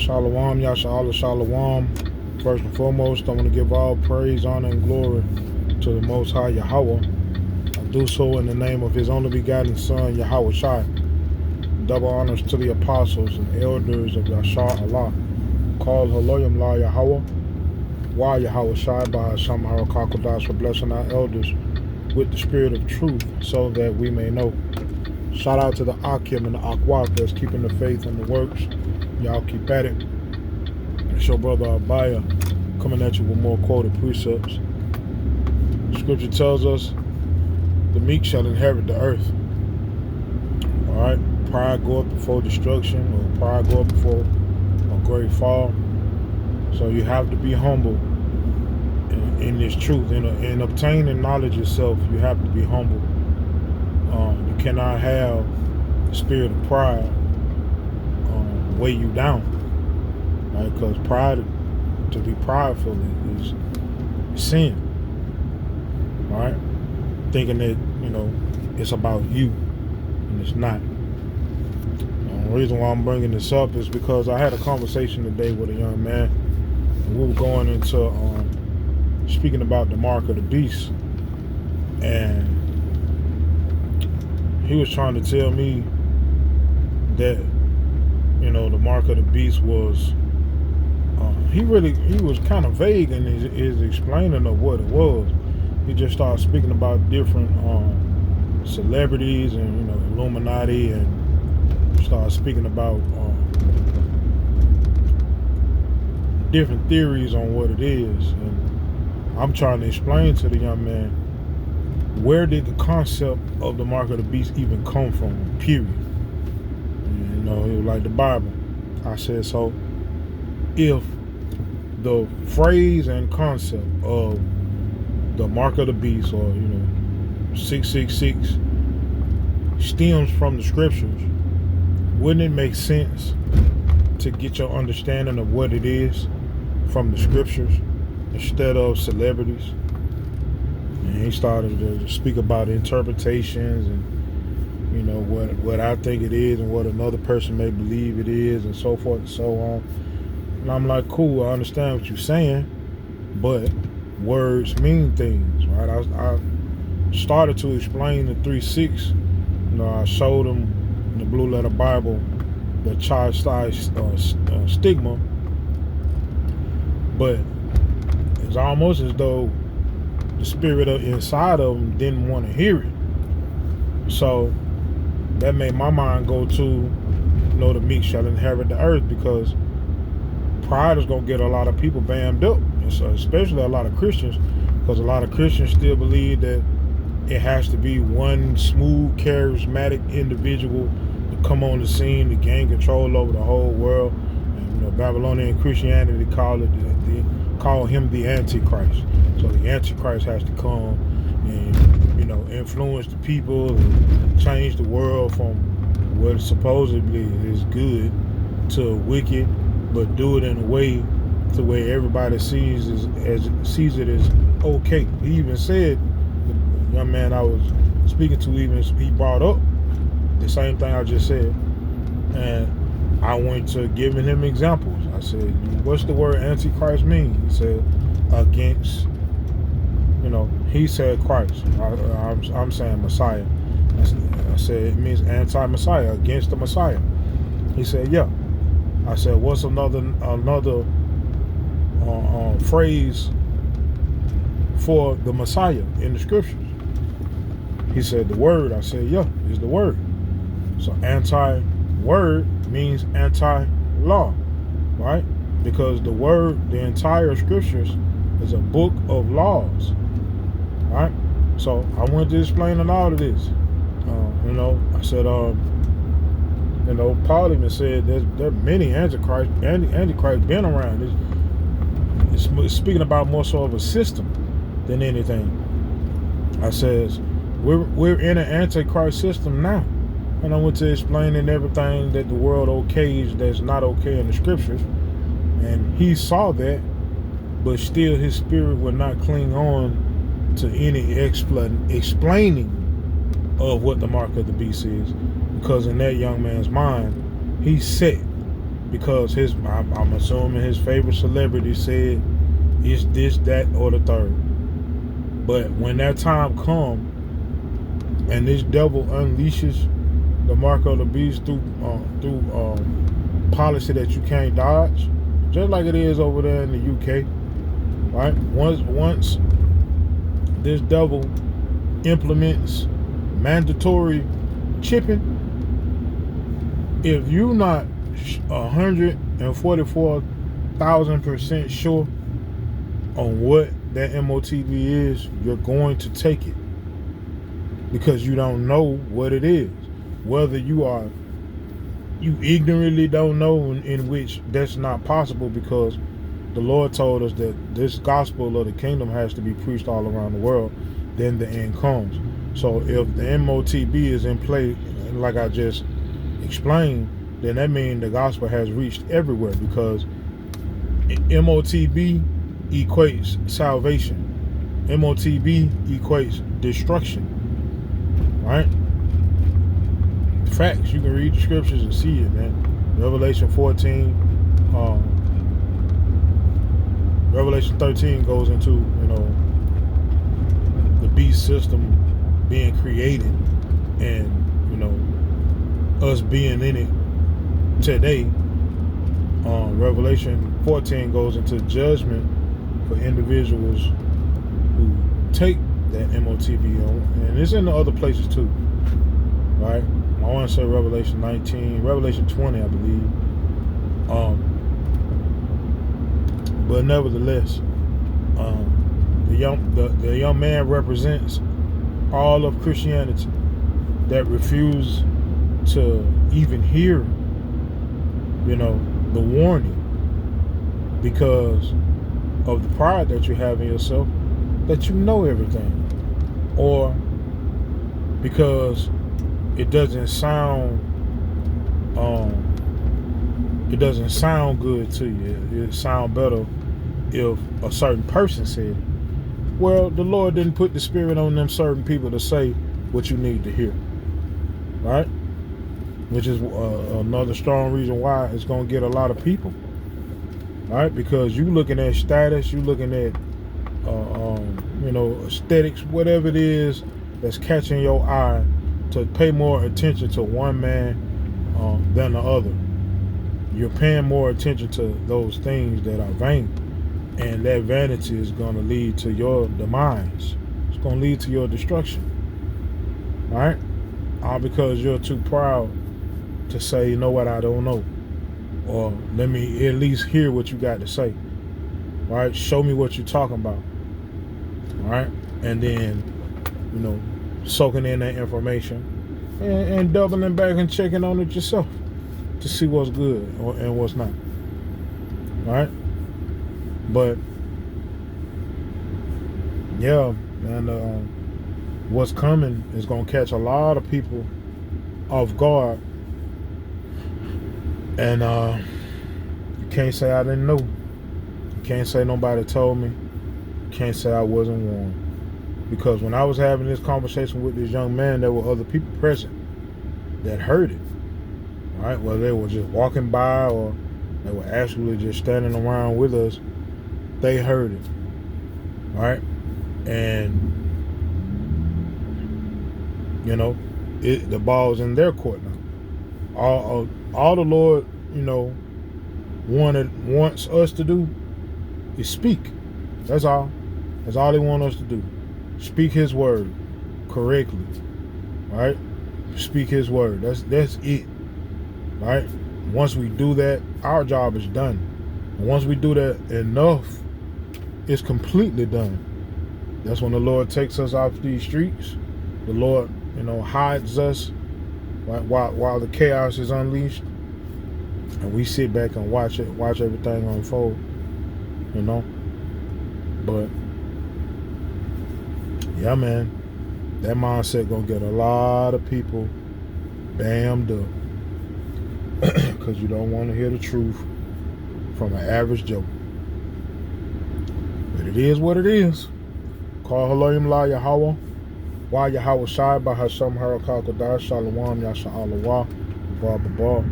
Shalom, Yasha'Allah, Shalom. First and foremost, I want to give all praise, honor, and glory to the Most High Yahweh. I do so in the name of His only begotten Son, Yahweh Shai. Double honors to the apostles and elders of Yasha'Allah. Call Haloyam La Yahweh. Why Yahweh Shai by Hashem Harakakodas for blessing our elders with the spirit of truth so that we may know. Shout out to the Akim and the Akwat that's keeping the faith and the works. Y'all keep at it. It's your brother Abaya coming at you with more quoted precepts. Scripture tells us the meek shall inherit the earth. Alright? Pride go up before destruction, or pride go up before a great fall. So you have to be humble in this truth. In obtaining knowledge itself, you have to be humble. You cannot have the spirit of pride weigh you down, right? Because pride, to be prideful is sin, right? Thinking that, it's about you, and it's not. The reason why I'm bringing this up is because I had a conversation today with a young man, and we were going into speaking about the mark of the beast, and he was trying to tell me that the mark of the beast was, he was kind of vague in his explaining of what it was. He just started speaking about different celebrities and, Illuminati, and started speaking about different theories on what it is. And I'm trying to explain to the young man, where did the concept of the mark of the beast even come from, period. It was like the Bible. I said, so if the phrase and concept of the mark of the beast, or 666, stems from the scriptures, wouldn't it make sense to get your understanding of what it is from the scriptures instead of celebrities? And he started to speak about interpretations and what I think it is and what another person may believe it is, and so forth and so on. And I'm like, cool, I understand what you're saying, but words mean things, right? I started to explain the 3:6. I showed him in the Blue Letter Bible the chastised stigma, but it's almost as though the spirit inside of him didn't want to hear it. So that made my mind go to, the meek shall inherit the earth, because pride is going to get a lot of people bammed up, especially a lot of Christians, because a lot of Christians still believe that it has to be one smooth, charismatic individual to come on the scene to gain control over the whole world. And Babylonian Christianity call him the Antichrist. So the Antichrist has to come and influence the people and change the world from what supposedly is good to wicked, but do it in a way to where everybody sees it as okay. He even said, the young man I was speaking to, he brought up the same thing I just said, and I went to giving him examples. I said, what's the word Antichrist mean? He said, against. He said Christ. I'm saying Messiah. I said it means anti-Messiah, against the Messiah. He said, yeah. I said, what's another phrase for the Messiah in the scriptures? He said, the word. I said, yeah, it's the word. So anti-word means anti-law, right? Because the word, the entire scriptures, is a book of laws. Right? So I wanted to explain a lot of this. I said, Paul even said there are many Antichrist been around. It's speaking about more so of a system than anything. I says, we're in an Antichrist system now. And I went to explaining everything that the world okays that's not okay in the scriptures. And he saw that, but still his spirit would not cling on to any explaining of what the mark of the beast is, because in that young man's mind, he's set because I'm assuming his favorite celebrity said it's this, that, or the third. But when that time comes and this devil unleashes the mark of the beast through policy that you can't dodge, just like it is over there in the UK, right? Once this devil implements mandatory chipping, if you're not 144,000% sure on what that MOTB is, you're going to take it because you don't know what it is. Whether you ignorantly don't know, in which that's not possible, because the Lord told us that this gospel of the kingdom has to be preached all around the world, then the end comes. So if the MOTB is in play, like I just explained, then that means the gospel has reached everywhere, because MOTB equates salvation. MOTB equates destruction, right? Facts. You can read the scriptures and see it, man. Revelation 14, Revelation 13 goes into, the beast system being created, and us being in it today. Revelation 14 goes into judgment for individuals who take that MOTB on, and it's in the other places too, right? I want to say Revelation 19, Revelation 20, I believe. But nevertheless, the young man represents all of Christianity that refuse to even hear, the warning, because of the pride that you have in yourself, that you know everything, or because it doesn't sound good to you. It sound better if a certain person said it. Well, the Lord didn't put the spirit on them certain people to say what you need to hear, right? Which is another strong reason why it's going to get a lot of people, right? Because you looking at status, you looking at aesthetics, whatever it is that's catching your eye, to pay more attention to one man than the other. You're paying more attention to those things that are vain, and that vanity is going to lead to your demise. It's going to lead to your destruction, right? All because you're too proud to say, you know what, I don't know, or let me at least hear what you got to say, right? Show me what you're talking about, right? And then, soaking in that information and doubling back and checking on it yourself to see what's good and what's not, right? But yeah, and what's coming is going to catch a lot of people off guard, and you can't say I didn't know. You can't say nobody told me. You can't say I wasn't warned. Because when I was having this conversation with this young man, there were other people present that heard it, right? Whether they were just walking by or they were actually just standing around with us, they heard it, right? And, the ball's in their court now. All the Lord, wants us to do is speak. That's all. That's all He wants us to do. Speak His word correctly, right? Speak His word. That's it, right? Once we do that, our job is done. And once we do that enough, it's completely done. That's when the Lord takes us off these streets. The Lord, hides us, right, while the chaos is unleashed, and we sit back and watch everything unfold, But yeah, man, that mindset gonna get a lot of people damned up because you don't want to hear the truth from an average Joe. But it is what it is. Call Haloyim La Yahweh, Wa Yahweh Shai, Bahasham Harakal Kodash, Shalom, Yasha Allah, Ba Ba Ba.